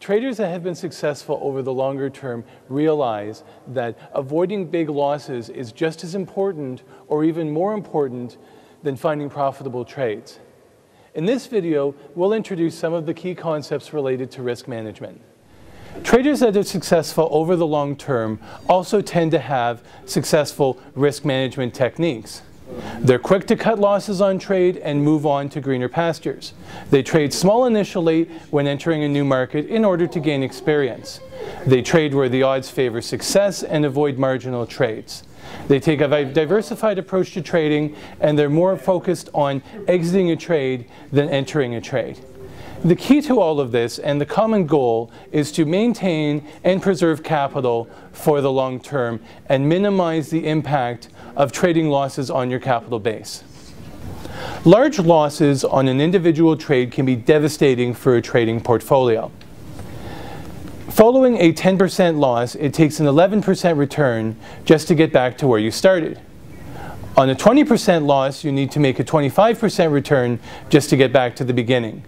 Traders that have been successful over the longer term realize that avoiding big losses is just as important or even more important than finding profitable trades. In this video, we'll introduce some of the key concepts related to risk management. Traders that are successful over the long term also tend to have successful risk management techniques. They're quick to cut losses on trade and move on to greener pastures. They trade small initially when entering a new market in order to gain experience. They trade where the odds favor success and avoid marginal trades. They take a diversified approach to trading, and they're more focused on exiting a trade than entering a trade. The key to all of this, and the common goal, is to maintain and preserve capital for the long term and minimize the impact of trading losses on your capital base. Large losses on an individual trade can be devastating for a trading portfolio. Following a 10% loss, it takes an 11% return just to get back to where you started. On a 20% loss, you need to make a 25% return just to get back to the beginning.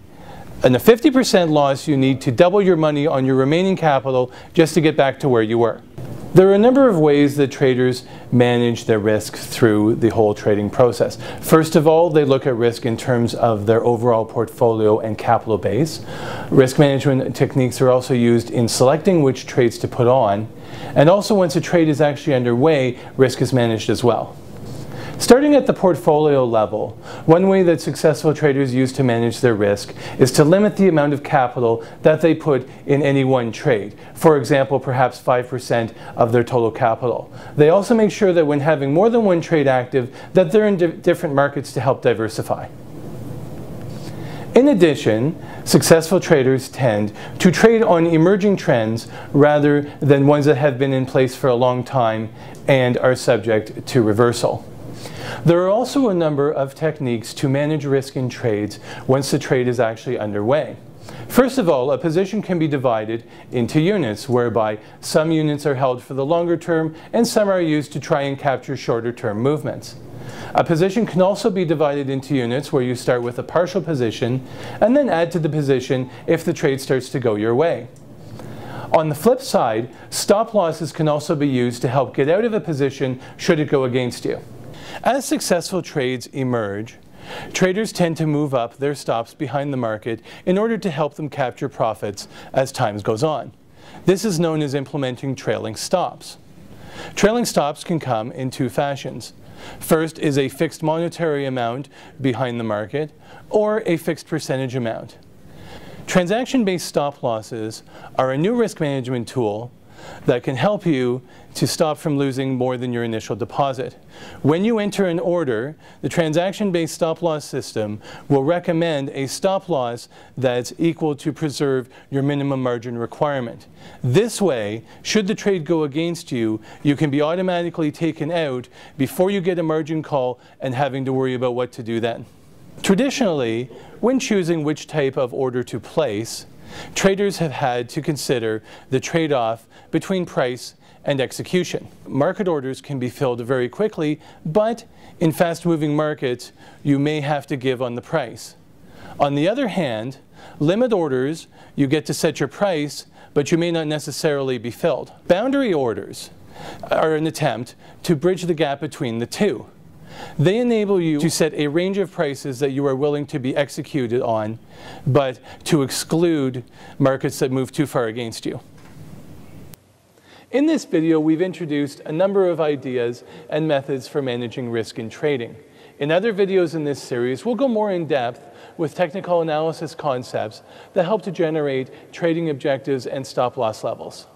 On a 50% loss, you need to double your money on your remaining capital just to get back to where you were. There are a number of ways that traders manage their risk through the whole trading process. First of all, they look at risk in terms of their overall portfolio and capital base. Risk management techniques are also used in selecting which trades to put on. And also, once a trade is actually underway, risk is managed as well. Starting at the portfolio level, one way that successful traders use to manage their risk is to limit the amount of capital that they put in any one trade. For example, perhaps 5% of their total capital. They also make sure that when having more than one trade active, that they're in different markets to help diversify. In addition, successful traders tend to trade on emerging trends rather than ones that have been in place for a long time and are subject to reversal. There are also a number of techniques to manage risk in trades once the trade is actually underway. First of all, a position can be divided into units, whereby some units are held for the longer term and some are used to try and capture shorter term movements. A position can also be divided into units where you start with a partial position and then add to the position if the trade starts to go your way. On the flip side, stop losses can also be used to help get out of a position should it go against you. As successful trades emerge, traders tend to move up their stops behind the market in order to help them capture profits as time goes on. This is known as implementing trailing stops. Trailing stops can come in two fashions. First is a fixed monetary amount behind the market, or a fixed percentage amount. Transaction-based stop losses are a new risk management tool that can help you to stop from losing more than your initial deposit. When you enter an order, the transaction-based stop loss system will recommend a stop loss that's equal to preserve your minimum margin requirement. This way, should the trade go against you, you can be automatically taken out before you get a margin call and having to worry about what to do then. Traditionally, when choosing which type of order to place, traders have had to consider the trade-off between price and execution. Market orders can be filled very quickly, but in fast-moving markets, you may have to give on the price. On the other hand, limit orders, you get to set your price, but you may not necessarily be filled. Boundary orders are an attempt to bridge the gap between the two. They enable you to set a range of prices that you are willing to be executed on, but to exclude markets that move too far against you. In this video, we've introduced a number of ideas and methods for managing risk in trading. In other videos in this series, we'll go more in depth with technical analysis concepts that help to generate trading objectives and stop loss levels.